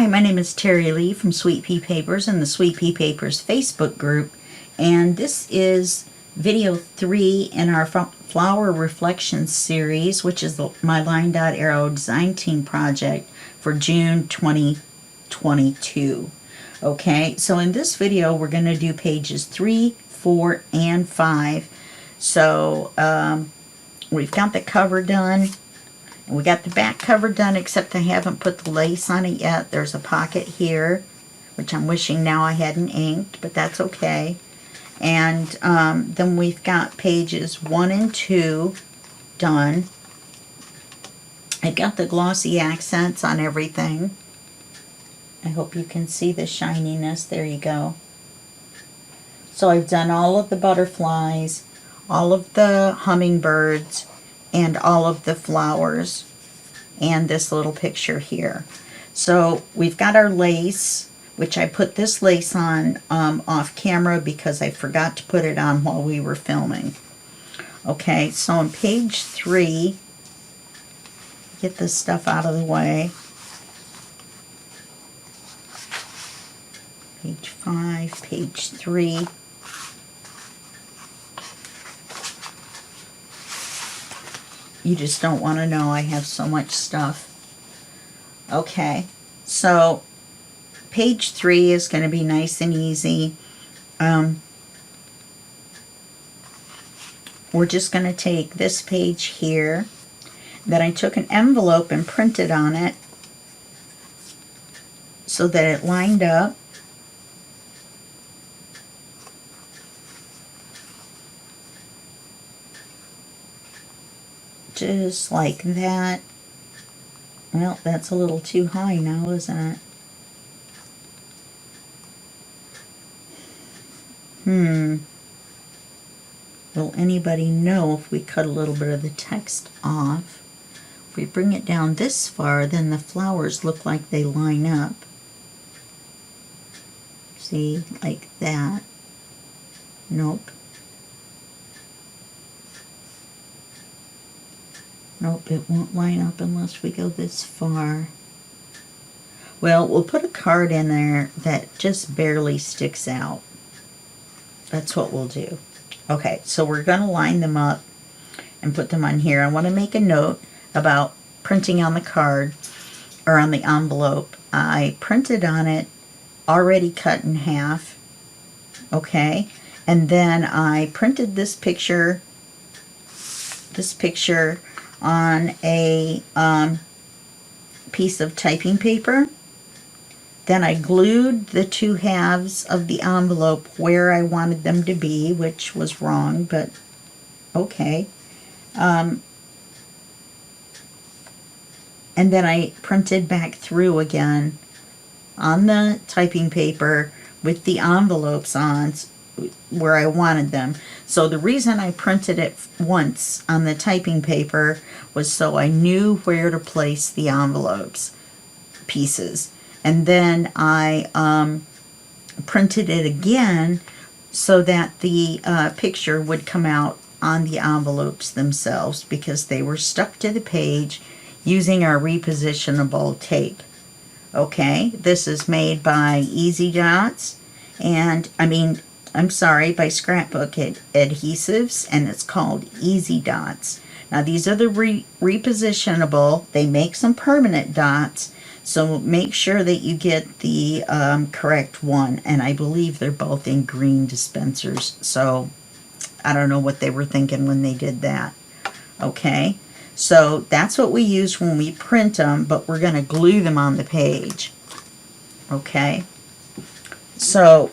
Hi, my name is Terry Lee from Sweet Pea Papers and the Sweet Pea Papers Facebook group, and this is video 3 in our Flower Reflections series, which is my LineDotArrow design team project for June 2022. Okay, so in this video we're going to do pages 3, 4, and 5. So we've got the cover done. We got the back cover done, except I haven't put the lace on it yet. There's a pocket here, which I'm wishing now I hadn't inked, but that's okay. And then we've got pages 1 and 2 done. I've got the glossy accents on everything. I hope you can see the shininess. There you go. So I've done all of the butterflies, all of the hummingbirds, and all of the flowers, and this little picture here. So we've got our lace, which I put this lace on off camera because I forgot to put it on while we were filming. Okay, so on page 3, get this stuff out of the way. Page 5, page 3. You just don't want to know I have so much stuff. Okay, so page 3 is going to be nice and easy. We're just going to take this page here. Then I took an envelope and printed on it so that it lined up. Just like that. Well, that's a little too high now, isn't it? Will anybody know if we cut a little bit of the text off? If we bring it down this far, then the flowers look like they line up. See, like that. Nope. Nope, it won't line up unless we go this far. Well, we'll put a card in there that just barely sticks out. That's what we'll do. Okay, so we're going to line them up and put them on here. I want to make a note about printing on the card or on the envelope. I printed on it already cut in half. Okay, and then I printed this picture on a piece of typing paper. Then I glued the two halves of the envelope where I wanted them to be, which was wrong, but okay. And then I printed back through again on the typing paper with the envelopes on where I wanted them. So the reason I printed it once on the typing paper was so I knew where to place the envelopes pieces. And then I printed it again so that the picture would come out on the envelopes themselves because they were stuck to the page using our repositionable tape. Okay, this is made by Easy Dots, and by Scrapbook Adhesives, and it's called Easy Dots. Now these are the repositionable. They make some permanent dots, so make sure that you get the correct one, and I believe they're both in green dispensers, so I don't know what they were thinking when they did that. Okay, so that's what we use when we print them, but we're going to glue them on the page. Okay, so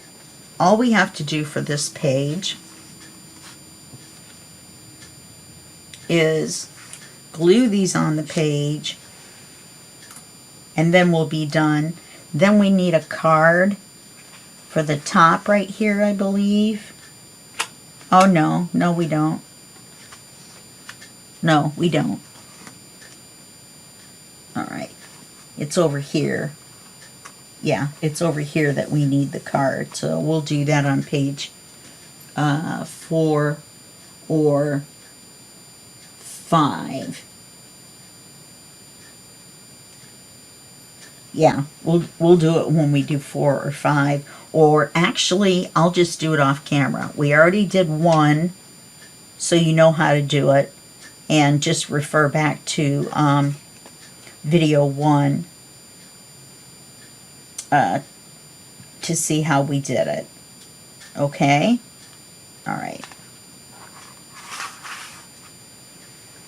all we have to do for this page is glue these on the page, and then we'll be done. Then we need a card for the top right here, I believe. Oh, no, we don't. No, we don't. All right, it's over here. Yeah, it's over here that we need the card. So we'll do that on page 4 or 5. Yeah, we'll do it when we do 4 or 5. Or actually, I'll just do it off camera. We already did 1, so you know how to do it. And just refer back to video 1 to see how we did it. Okay? All right.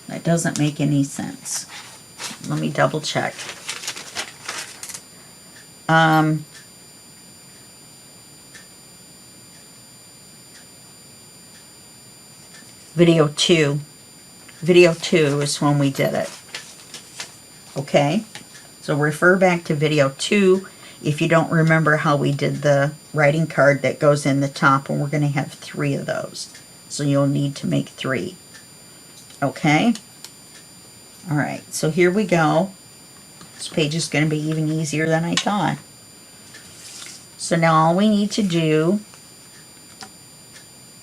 That doesn't make any sense. Let me double check. Video 2. Video 2 is when we did it. Okay? So refer back to video 2 if you don't remember how we did the writing card that goes in the top, and we're going to have 3 of those. So you'll need to make 3. Okay? Alright, so here we go. This page is going to be even easier than I thought. So now all we need to do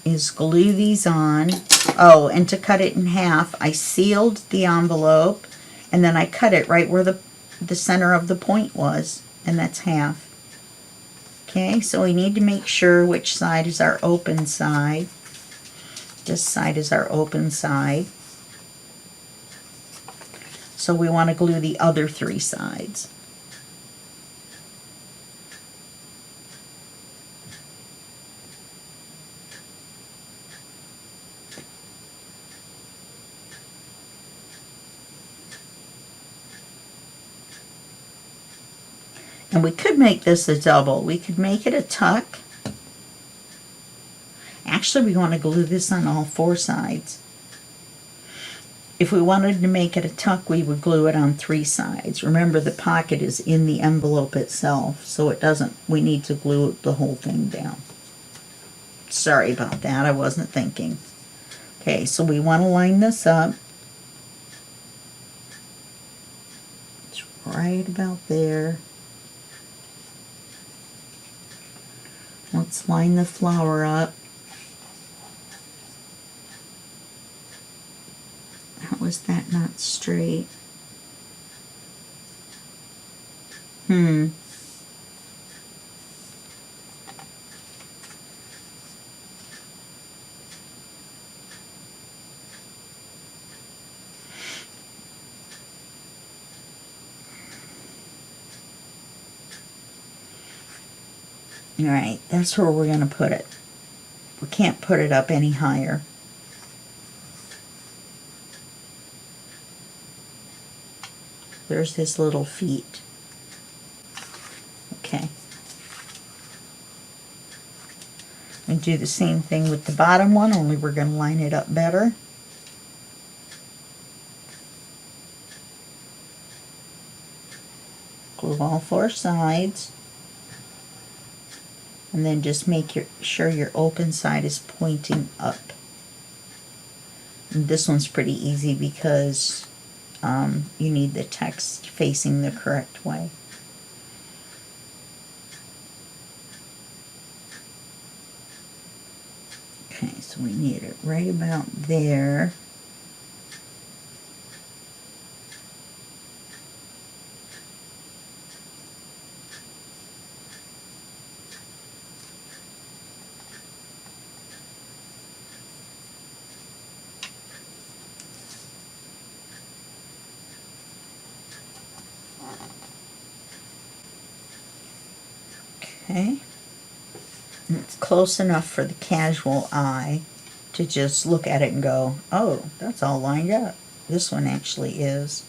is glue these on. Oh, and to cut it in half, I sealed the envelope, and then I cut it right where the center of the point was, and that's half. Okay, so we need to make sure which side is our open side. This side is our open side. So we want to glue the other 3 sides. And we could make this a double. We could make it a tuck. Actually, we want to glue this on all 4 sides. If we wanted to make it a tuck, we would glue it on 3 sides. Remember, the pocket is in the envelope itself, so it doesn't, we need to glue the whole thing down. Sorry about that, I wasn't thinking. Okay, so we want to line this up. It's right about there. Let's line the flower up. How was that not straight? Alright, that's where we're going to put it. We can't put it up any higher. There's his little feet. Okay. And do the same thing with the bottom one, only we're going to line it up better. Glue all 4 sides. And then just make sure your open side is pointing up. And this one's pretty easy because you need the text facing the correct way. Okay, so we need it right about there. Okay, and it's close enough for the casual eye to just look at it and go, oh, that's all lined up. This one actually is.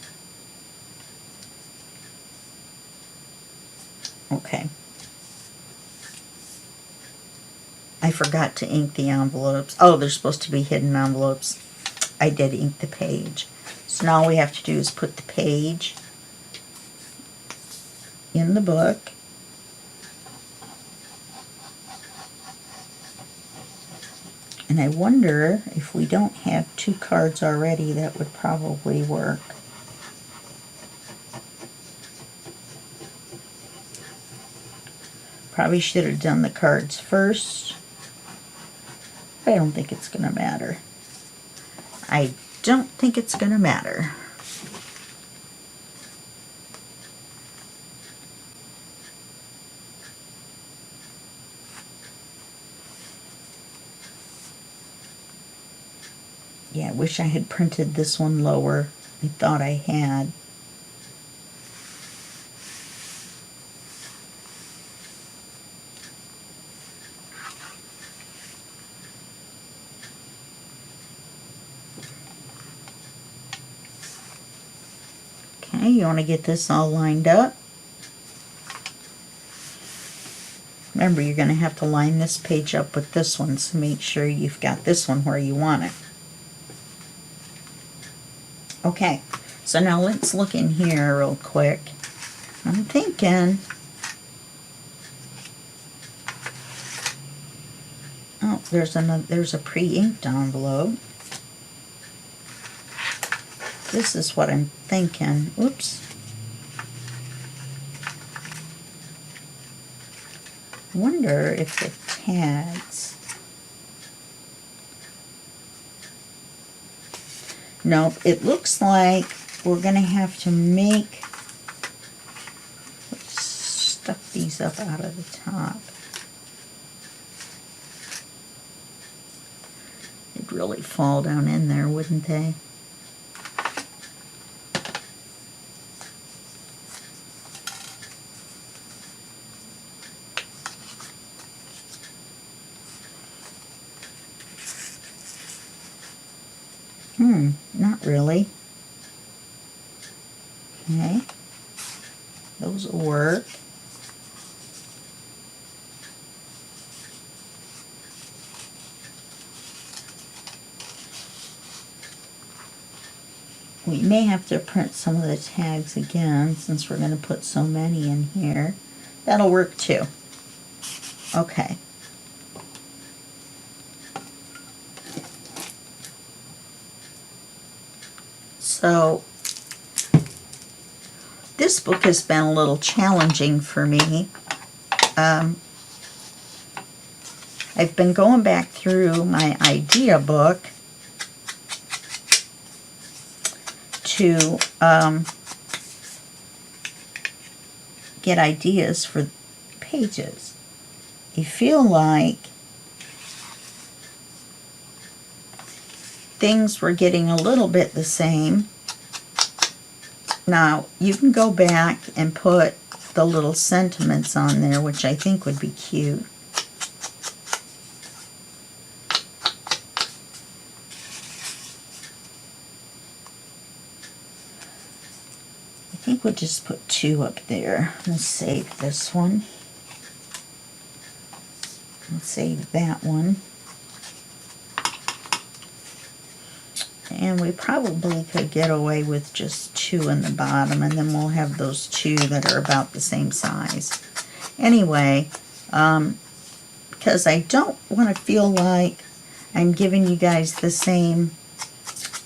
Okay. I forgot to ink the envelopes. Oh, they're supposed to be hidden envelopes. I did ink the page. So now all we have to do is put the page in the book. And I wonder if we don't have 2 cards already, that would probably work. Probably should have done the cards first. I don't think it's going to matter. I don't think it's going to matter. Yeah, I wish I had printed this one lower. I thought I had. Okay, you want to get this all lined up. Remember, you're going to have to line this page up with this one, so make sure you've got this one where you want it. Okay, so now let's look in here real quick. I'm thinking, oh, there's a pre-inked envelope. This is what I'm thinking. Oops. Wonder if the tags. Nope, it looks like we're going to have to make. Let's stuff these up out of the top. They'd really fall down in there, wouldn't they? Not really. Okay. Those will work. We may have to print some of the tags again since we're going to put so many in here. That'll work too. Okay. So, this book has been a little challenging for me. I've been going back through my idea book to get ideas for pages. You feel like things were getting a little bit the same. Now, you can go back and put the little sentiments on there, which I think would be cute. I think we'll just put 2 up there. Let's save this one. Let's save that one. And we probably could get away with just 2 in the bottom, and then we'll have those 2 that are about the same size. Anyway, because I don't want to feel like I'm giving you guys the same,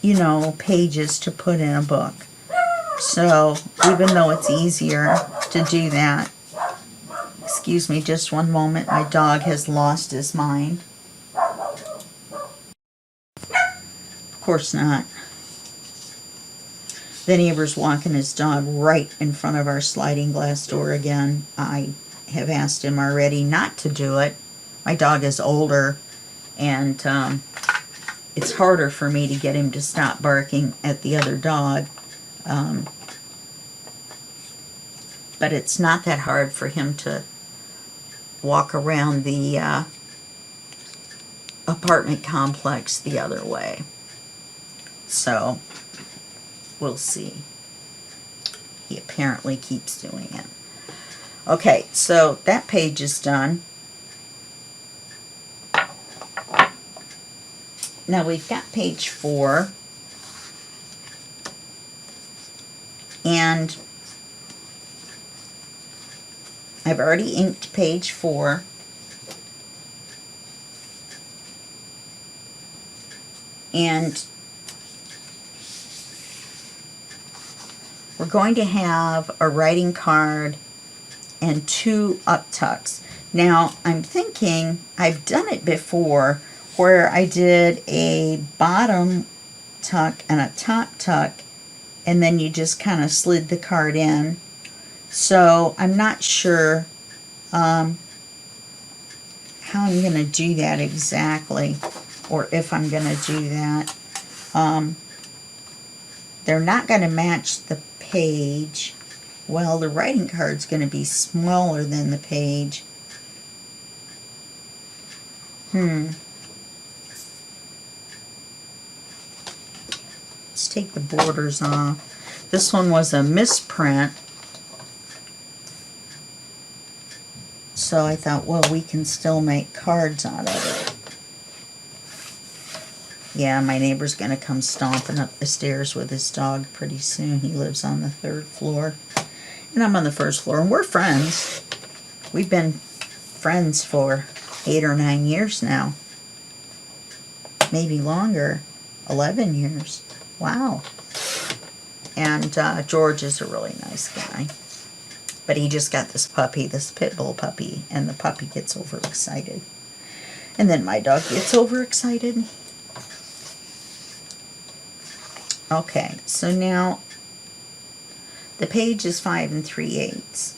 you know, pages to put in a book. So, even though it's easier to do that, excuse me just one moment, my dog has lost his mind. Of course not. The neighbor's walking his dog right in front of our sliding glass door again. I have asked him already not to do it. My dog is older, and it's harder for me to get him to stop barking at the other dog. But it's not that hard for him to walk around the apartment complex the other way. So, we'll see. He apparently keeps doing it. Okay, so that page is done. Now we've got page 4. And I've already inked page 4. And we're going to have a writing card and 2 up tucks. Now, I'm thinking, I've done it before, where I did a bottom tuck and a top tuck, and then you just kind of slid the card in. So, I'm not sure how I'm going to do that exactly, or if I'm going to do that. They're not going to match the page. Well, the writing card's going to be smaller than the page. Let's take the borders off. This one was a misprint. So I thought, well, we can still make cards out of it. Yeah, my neighbor's going to come stomping up the stairs with his dog pretty soon. He lives on the 3rd floor. And I'm on the 1st floor. And we're friends. We've been friends for 8 or 9 years now. Maybe longer. 11 years. Wow. And George is a really nice guy. But he just got this puppy, this pit bull puppy. And the puppy gets overexcited. And then my dog gets overexcited. Okay, so now the page is 5 3/8.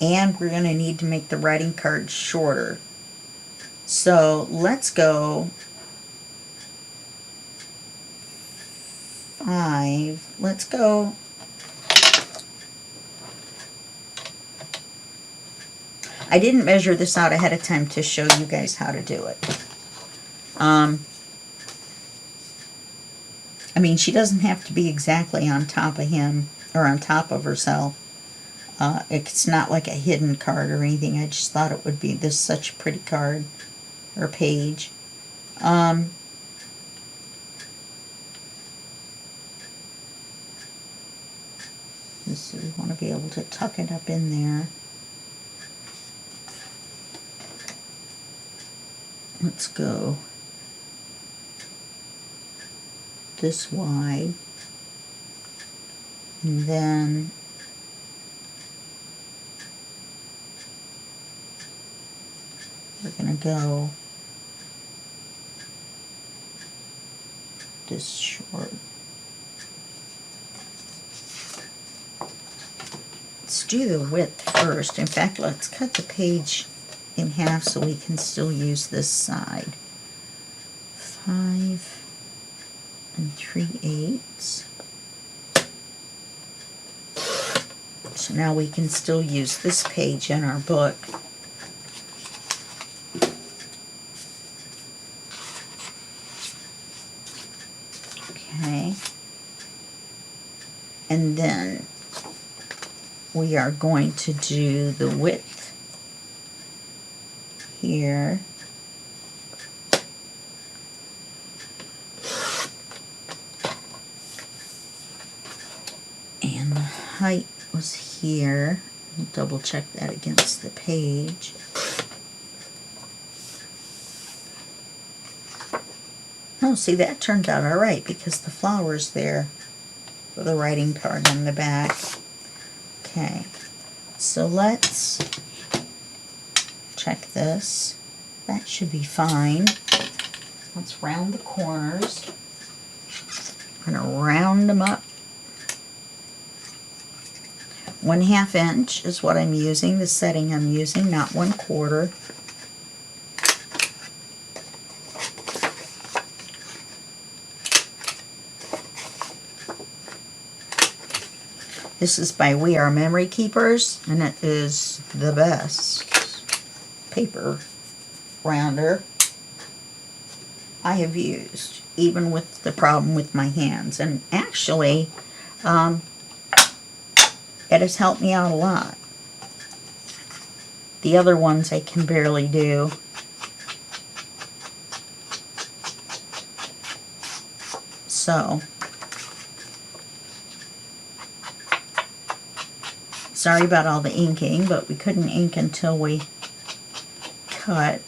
And we're going to need to make the writing card shorter. So let's go 5. Let's go. I didn't measure this out ahead of time to show you guys how to do it. I mean, she doesn't have to be exactly on top of him or on top of herself. It's not like a hidden card or anything. I just thought it would be this such a pretty card or page. So we want to be able to tuck it up in there. Let's go this wide, and then we're going to go this short. Let's do the width first. In fact, let's cut the page in half so we can still use this side. 5 3/8. So now we can still use this page in our book. Okay. And then we are going to do the width here. And the height was here. I'll double check that against the page. Oh, see, that turned out all right because the flower's there for the writing card on the back. Okay, so let's check this. That should be fine. Let's round the corners. I'm going to round them up. 1/2 inch is what I'm using, the setting I'm using, not 1/4. This is by We Are Memory Keepers, and it is the best paper rounder I have used, even with the problem with my hands. And actually, it has helped me out a lot. The other ones I can barely do. So, sorry about all the inking, but we couldn't ink until we cut.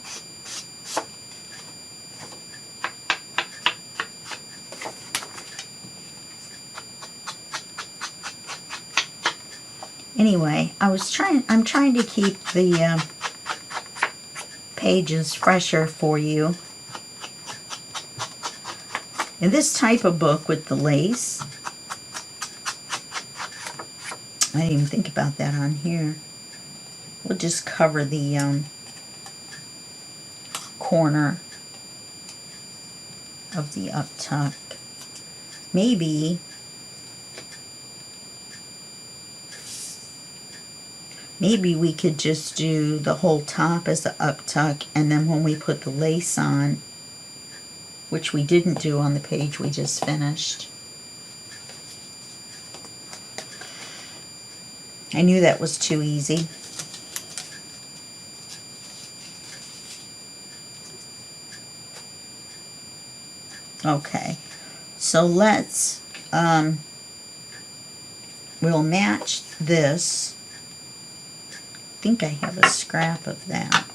Anyway, I'm trying to keep the pages fresher for you. In this type of book with the lace, I didn't even think about that on here. We'll just cover the corner. of the up tuck. Maybe we could just do the whole top as the up tuck, and then when we put the lace on, which we didn't do on the page we just finished. I knew that was too easy. Okay, so let's, we'll match this. I think I have a scrap of that.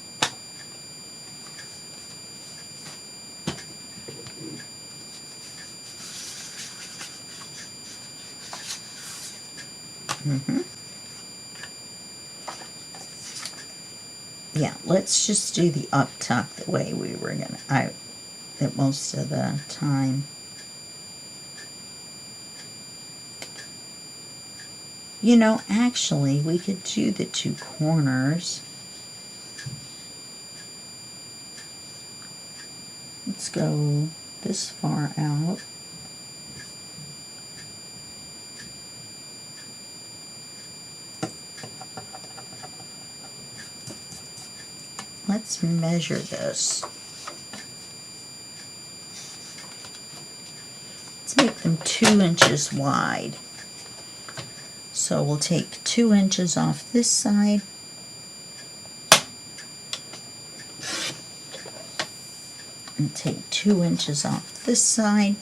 Yeah, let's just do the up tuck the way we were gonna, that most of the time. You know, actually, we could do the two corners. Let's go this far out. Let's measure this. Let's make them 2 inches wide. So we'll take 2 inches off this side. And take 2 inches off this side.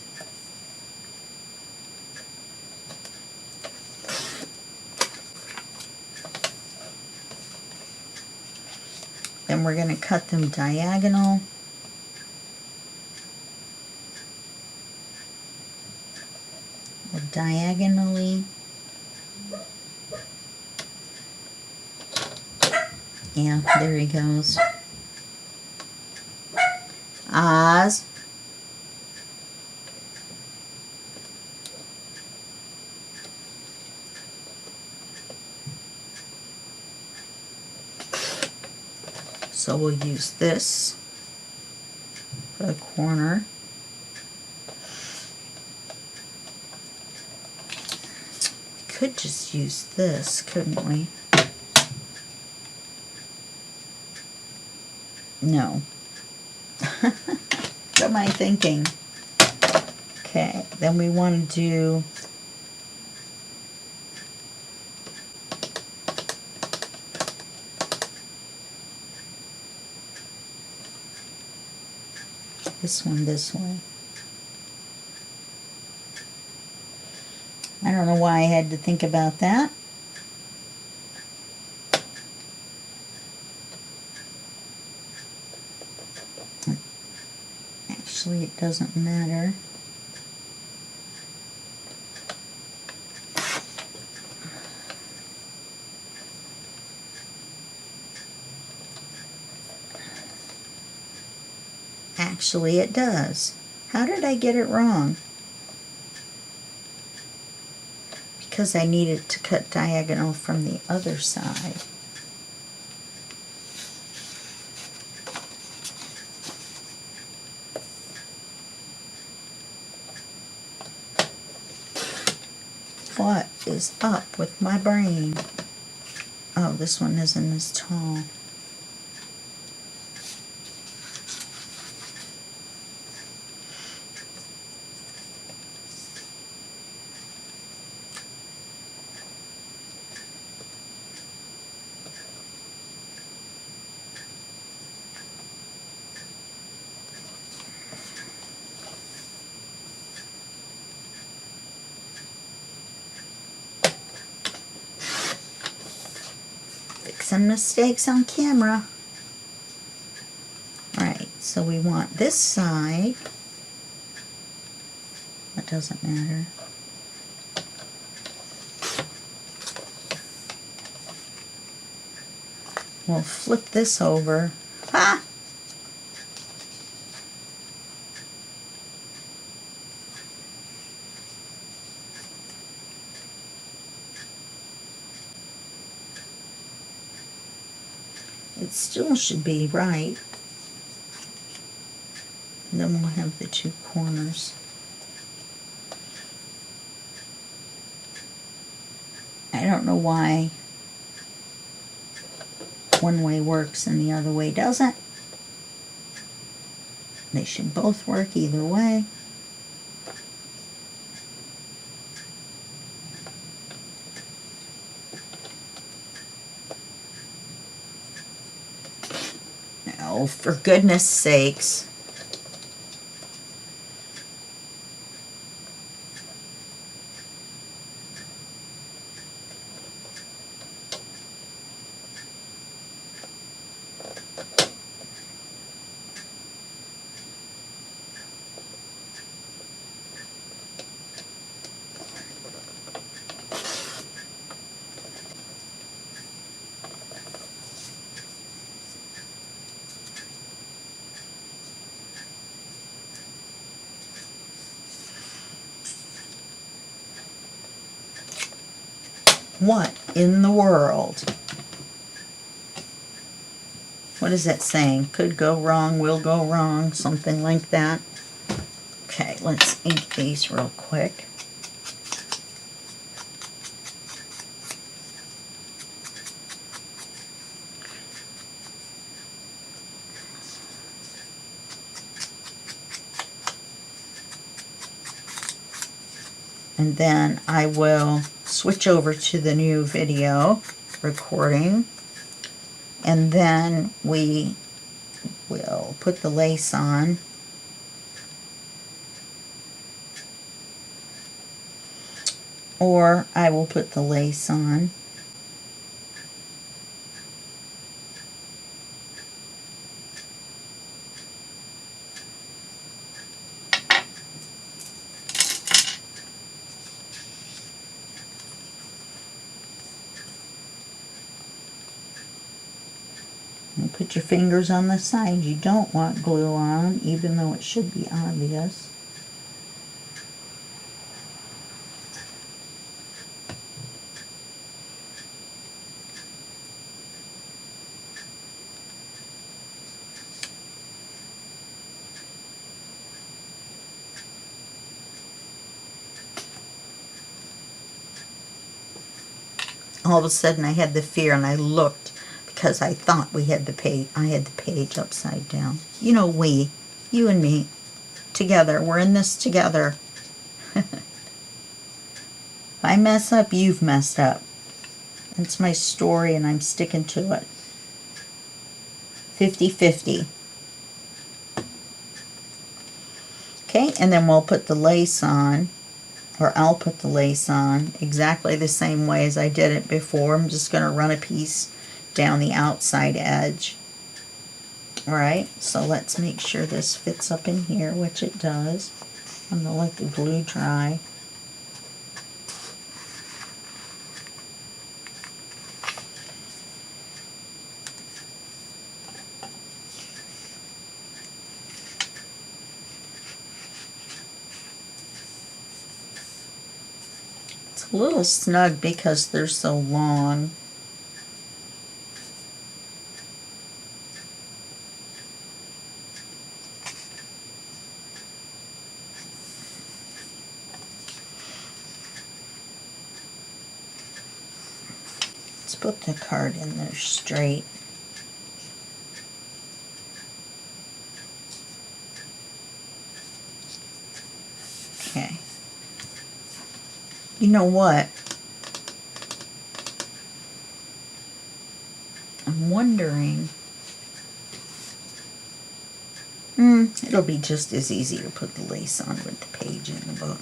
Then we're going to cut them diagonal. Or diagonally. Yeah, there he goes. Oz. So we'll use this for the corner. We could just use this, couldn't we? No. What am I thinking? Okay, then we want to do this one this way. I don't know why I had to think about that. Actually, it doesn't matter. Actually, it does. How did I get it wrong? Because I needed to cut diagonal from the other side. What is up with my brain? Oh, this one isn't as tall. Some mistakes on camera. Alright, so we want this side. That doesn't matter. We'll flip this over. Ah! It still should be right. Then we'll have the two corners. I don't know why one way works and the other way doesn't. They should both work either way. Oh, for goodness sakes. What in the world? What is that saying? Could go wrong, will go wrong, something like that. Okay, let's ink these real quick. And then I will switch over to the new video recording, and then we will put the lace on. Or I will put the lace on. And put your fingers on the side. You don't want glue on, even though it should be obvious. All of a sudden I had the fear and I looked because I thought we had the page, I had the page upside down. You know, you and me, together, we're in this together. If I mess up, you've messed up. It's my story and I'm sticking to it. 50-50. Okay, and then we'll put the lace on. Or I'll put the lace on exactly the same way as I did it before. I'm just going to run a piece down the outside edge. Alright, so let's make sure this fits up in here, which it does. I'm going to let the glue dry. A little snug because they're so long. Let's put the card in there straight. Okay. You know what? I'm wondering. It'll be just as easy to put the lace on with the page in the book.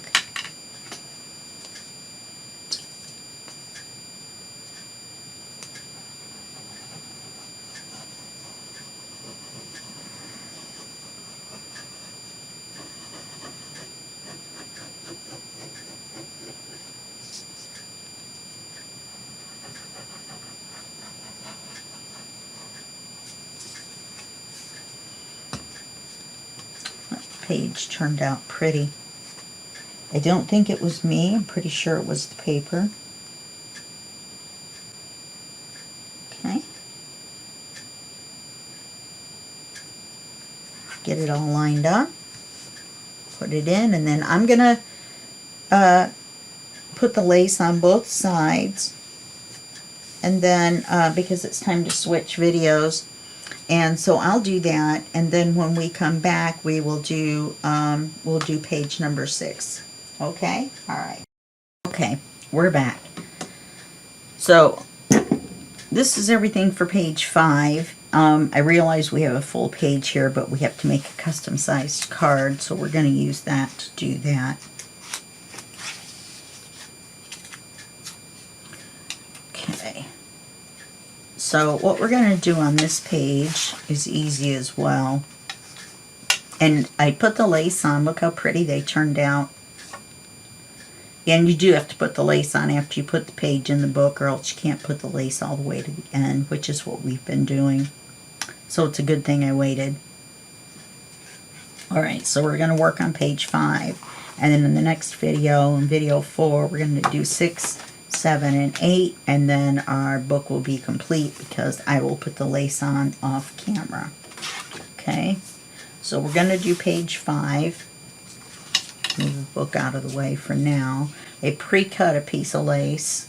Page turned out pretty. I don't think it was me. I'm pretty sure it was the paper. Okay. Get it all lined up. Put it in, and then I'm gonna put the lace on both sides, and then because it's time to switch videos, and so I'll do that, and then when we come back we will do page number 6. Okay, all right. Okay, we're back. So this is everything for page 5. I realize we have a full page here, but we have to make a custom sized card, so we're going to use that to do that. Okay. So what we're going to do on this page is easy as well. And I put the lace on. Look how pretty they turned out. And you do have to put the lace on after you put the page in the book, or else you can't put the lace all the way to the end, which is what we've been doing. So it's a good thing I waited. Alright, so we're going to work on page 5. And then in the next video, in video 4, we're going to do 6, 7, and 8. And then our book will be complete because I will put the lace on off camera. Okay, so we're going to do page 5. Move the book out of the way for now. I pre-cut a piece of lace,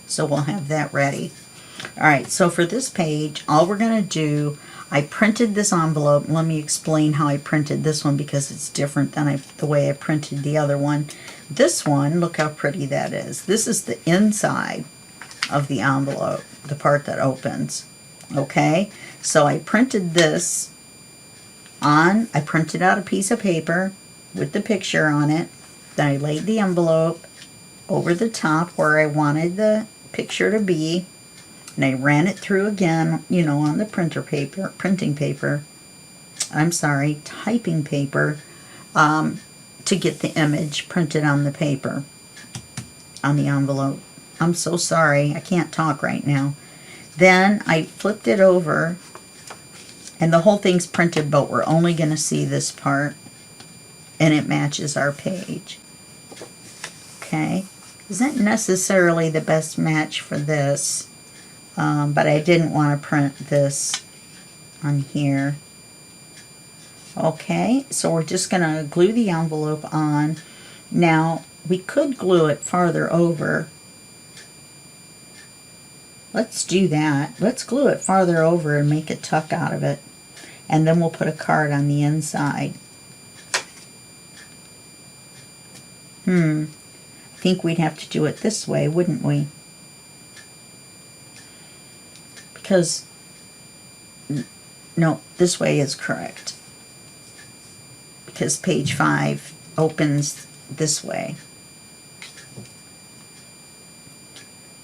so we'll have that ready. Alright, so for this page, all we're going to do, I printed this envelope. Let me explain how I printed this one because it's different than the way I printed the other one. This one, look how pretty that is. This is the inside of the envelope, the part that opens. Okay, so I printed this I printed out a piece of paper with the picture on it. Then I laid the envelope over the top where I wanted the picture to be. And I ran it through again, you know, on the typing paper, to get the image printed on the paper, on the envelope. I'm so sorry, I can't talk right now. Then I flipped it over, and the whole thing's printed, but we're only going to see this part, and it matches our page. Okay, isn't necessarily the best match for this, but I didn't want to print this on here. Okay, so we're just going to glue the envelope on. Now, we could glue it farther over. Let's do that. Let's glue it farther over and make a tuck out of it. And then we'll put a card on the inside. I think we'd have to do it this way, wouldn't we? Because, no, this way is correct. Because page 5 opens this way.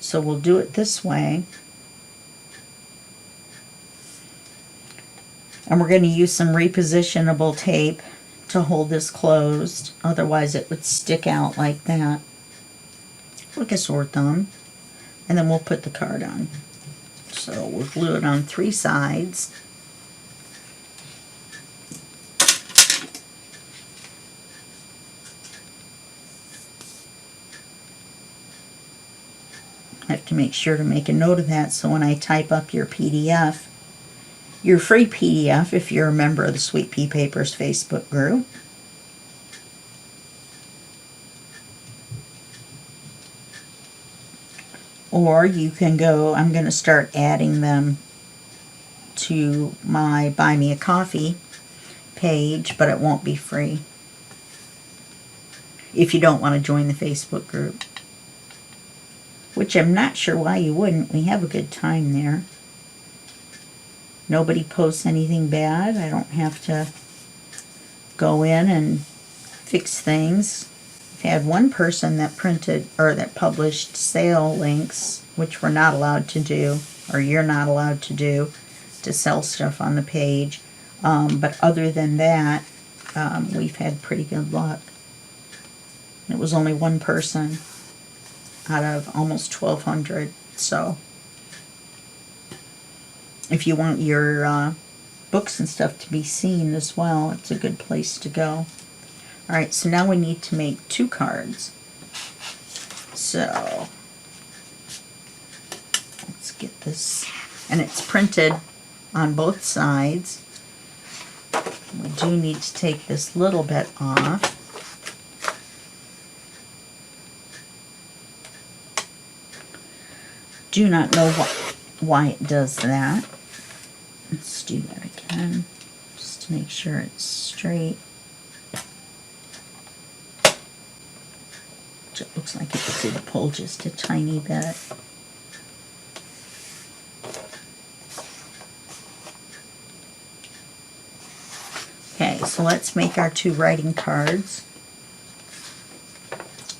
So we'll do it this way. And we're going to use some repositionable tape to hold this closed. Otherwise it would stick out like that. Like a sore thumb. And then we'll put the card on. So we'll glue it on 3 sides. I have to make sure to make a note of that so when I type up your PDF, your free PDF, if you're a member of the Sweet Pea Papers Facebook group, or you can go, I'm going to start adding them to my Buy Me a Coffee page, but it won't be free if you don't want to join the Facebook group. Which I'm not sure why you wouldn't. We have a good time there. Nobody posts anything bad. I don't have to go in and fix things. I've had one person that printed or that published sale links, which we're not allowed to do, or you're not allowed to do, to sell stuff on the page. But other than that, we've had pretty good luck. It was only one person out of almost 1,200. So if you want your books and stuff to be seen as well, it's a good place to go. Alright, so now we need to make 2 cards. So let's get this, and it's printed on both sides. We do need to take this little bit off. Do not know why it does that. Let's do that again, just to make sure it's straight. It looks like it did pull just a tiny bit. Okay, so let's make our 2 writing cards.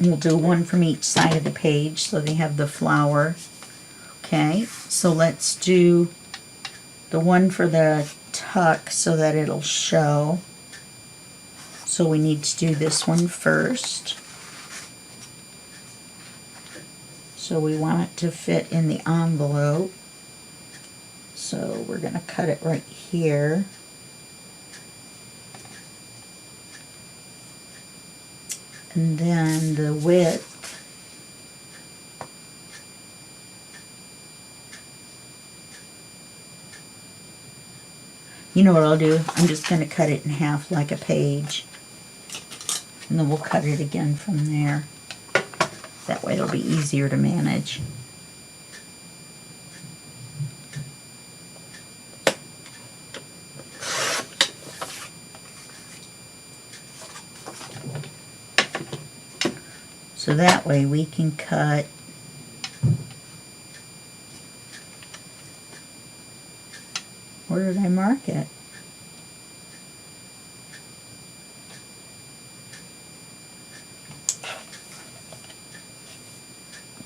We'll do one from each side of the page so they have the flower. Okay, so let's do the one for the tuck so that it'll show. So we need to do this one first. So we want it to fit in the envelope. So we're going to cut it right here. And then the width, you know what I'll do? I'm just going to cut it in half like a page. And then we'll cut it again from there. That way it'll be easier to manage. So that way we can cut where did I mark it?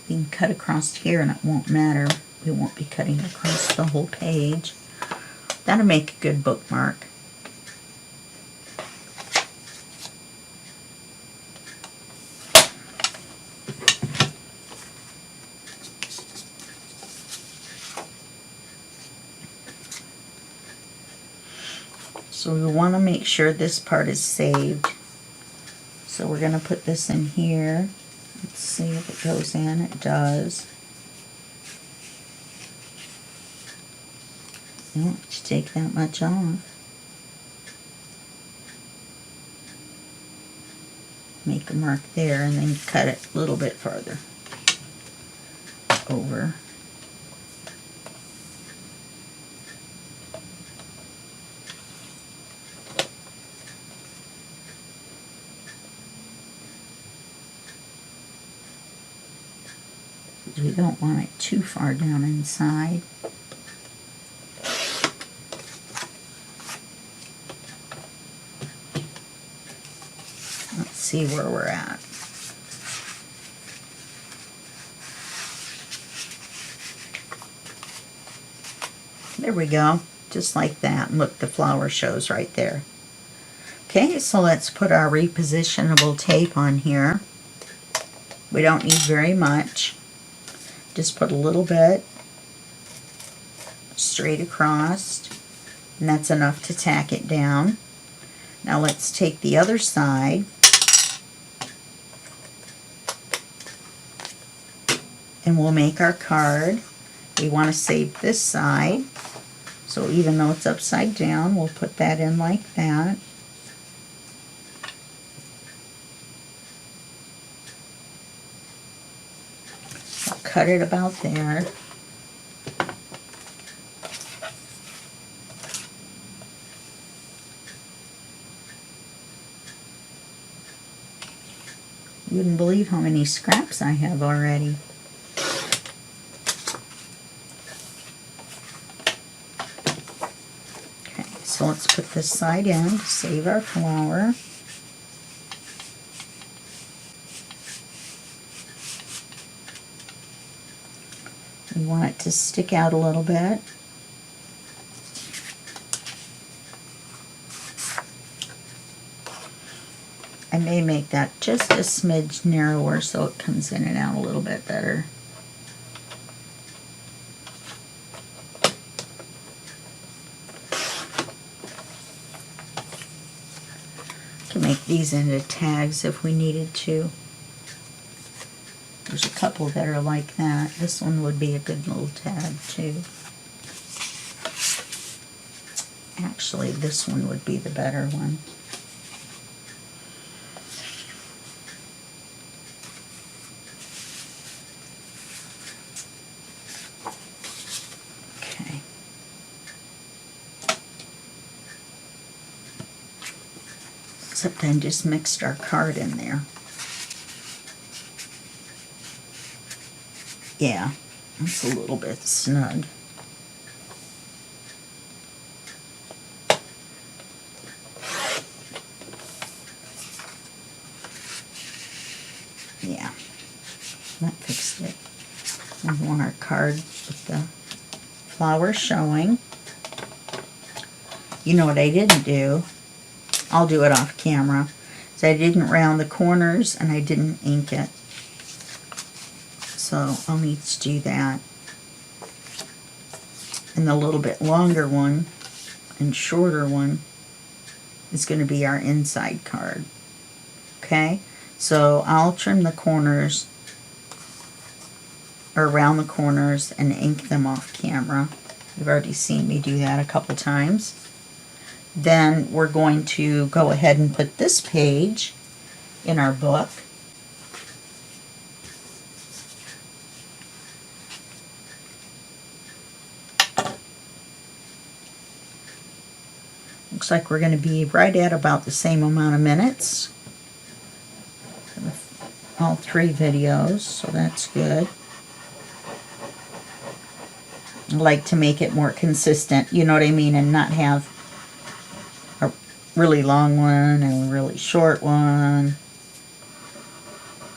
We can cut across here and it won't matter. We won't be cutting across the whole page. That'll make a good bookmark. So we want to make sure this part is saved. So we're going to put this in here. Let's see if it goes in. It does. You don't have to take that much off. Make a mark there and then cut it a little bit farther over. We don't want it too far down inside. Let's see where we're at. There we go, just like that. And look, the flower shows right there. Okay, so let's put our repositionable tape on here. We don't need very much. Just put a little bit straight across, and that's enough to tack it down. Now let's take the other side and we'll make our card. We want to save this side, so even though it's upside down, we'll put that in like that. Cut it about there. You wouldn't believe how many scraps I have already. Okay, so let's put this side in to save our flower. We want it to stick out a little bit. I may make that just a smidge narrower so it comes in and out a little bit better. Can make these into tags if we needed to. There's a couple that are like that. This one would be a good little tag too. Actually, this one would be the better one. Okay. Except I just mixed our card in there. Yeah, it's a little bit snug. Yeah, that fixed it. We want our card with the flower showing. You know what I didn't do? I'll do it off camera. So I didn't round the corners and I didn't ink it. So I'll need to do that. And the little bit longer one and shorter one is going to be our inside card. Okay? So I'll trim the corners, or round the corners, and ink them off camera. You've already seen me do that a couple times. Then we're going to go ahead and put this page in our book. Looks like we're going to be right at about the same amount of minutes. All 3 videos, so that's good. I like to make it more consistent, you know what I mean, and not have a really long one and a really short one.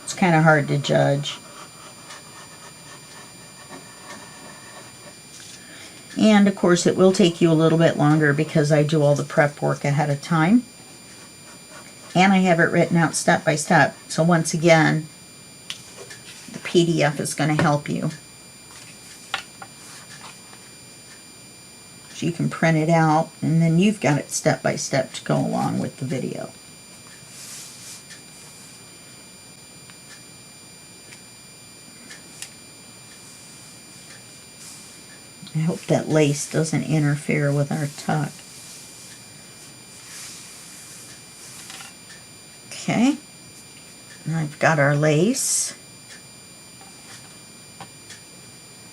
It's kind of hard to judge. And of course it will take you a little bit longer because I do all the prep work ahead of time. And I have it written out step by step. So once again, the PDF is going to help you. So you can print it out, and then you've got it step by step to go along with the video. I hope that lace doesn't interfere with our tuck. Okay, and I've got our lace.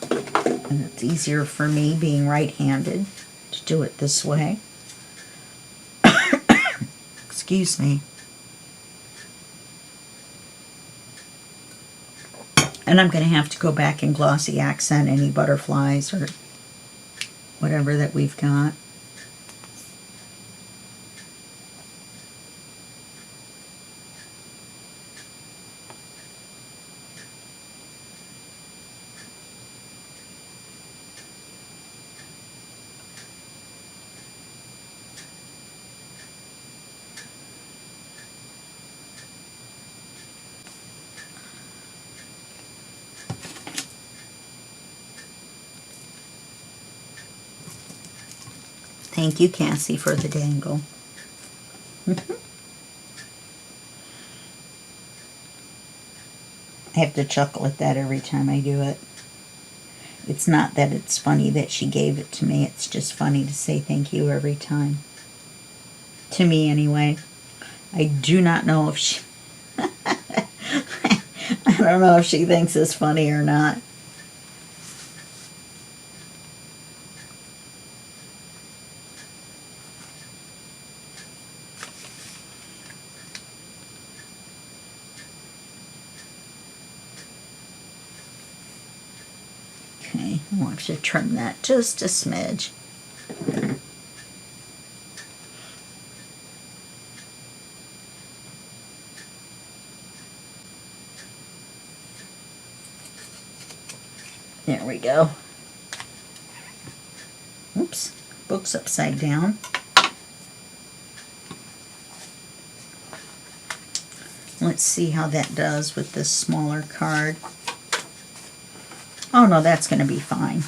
And it's easier for me, being right-handed, to do it this way. Excuse me. And I'm going to have to go back and glossy accent any butterflies or whatever that we've got. Thank you, Cassie, for the dangle. I have to chuckle at that every time I do it. It's not that it's funny that she gave it to me. It's just funny to say thank you every time. To me, anyway. I do not know if she... I don't know if she thinks it's funny or not. Okay, I want you to trim that just a smidge. There we go. Oops, book's upside down. Let's see how that does with this smaller card. Oh no, that's going to be fine.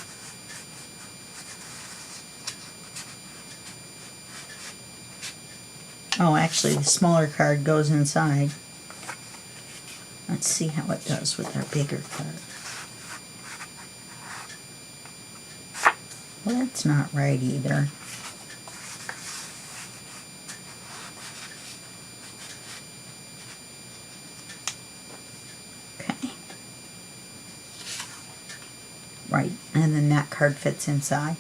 Oh, actually the smaller card goes inside. Let's see how it does with our bigger card. Well, that's not right either. and then that card fits inside.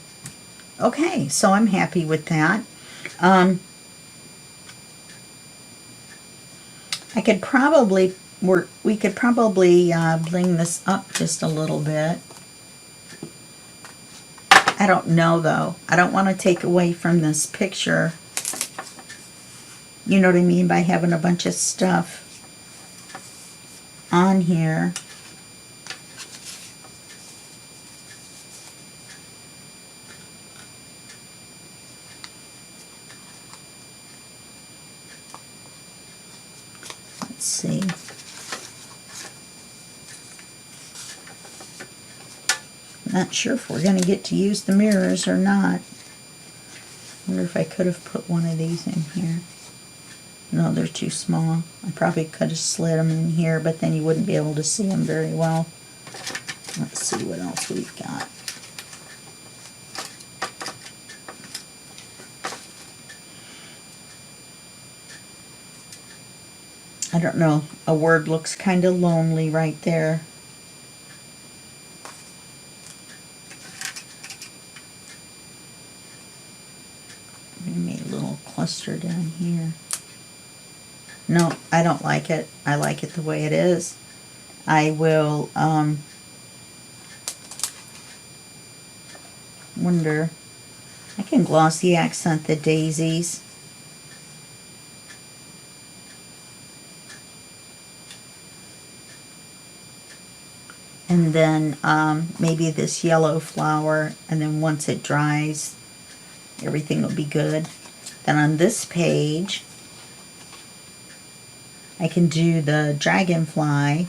Okay, so I'm happy with that. I could probably we could probably bling this up just a little bit. I don't know though. I don't want to take away from this picture. You know what I mean by having a bunch of stuff on here. Let's see. Not sure if we're going to get to use the mirrors or not. Wonder if I could have put one of these in here. No, they're too small. I probably could have slid them in here, but then you wouldn't be able to see them very well. Let's see what else we've got. I don't know. A word looks kind of lonely right there. Made a little cluster down here. No, I don't like it. I like it the way it is. I will wonder, I can glossy accent the daisies. And then maybe this yellow flower, and then once it dries, everything will be good. Then on this page, I can do the dragonfly.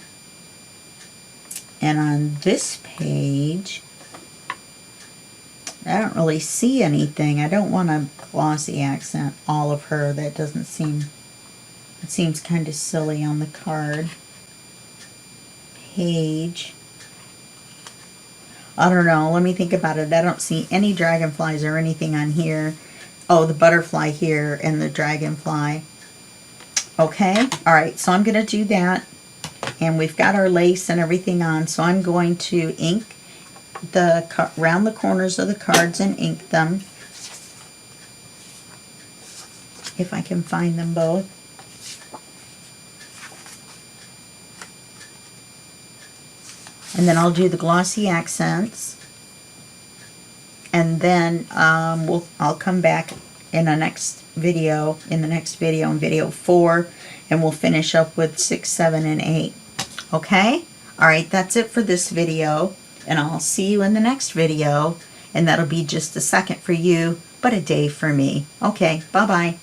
And on this page, I don't really see anything. I don't want to glossy accent all of her. That doesn't seem, it seems kind of silly on the card. Page. I don't know. Let me think about it. I don't see any dragonflies or anything on here. Oh, the butterfly here and the dragonfly. Okay. All right. So I'm going to do that. And we've got our lace and everything on. So I'm going to ink the around the corners of the cards and ink them. If I can find them both. And then I'll do the glossy accents. And then I'll come back in the next video, in video 4, and we'll finish up with 6, 7, and 8. Okay? All right, that's it for this video, and I'll see you in the next video, and that'll be just a second for you, but a day for me. Okay, bye-bye.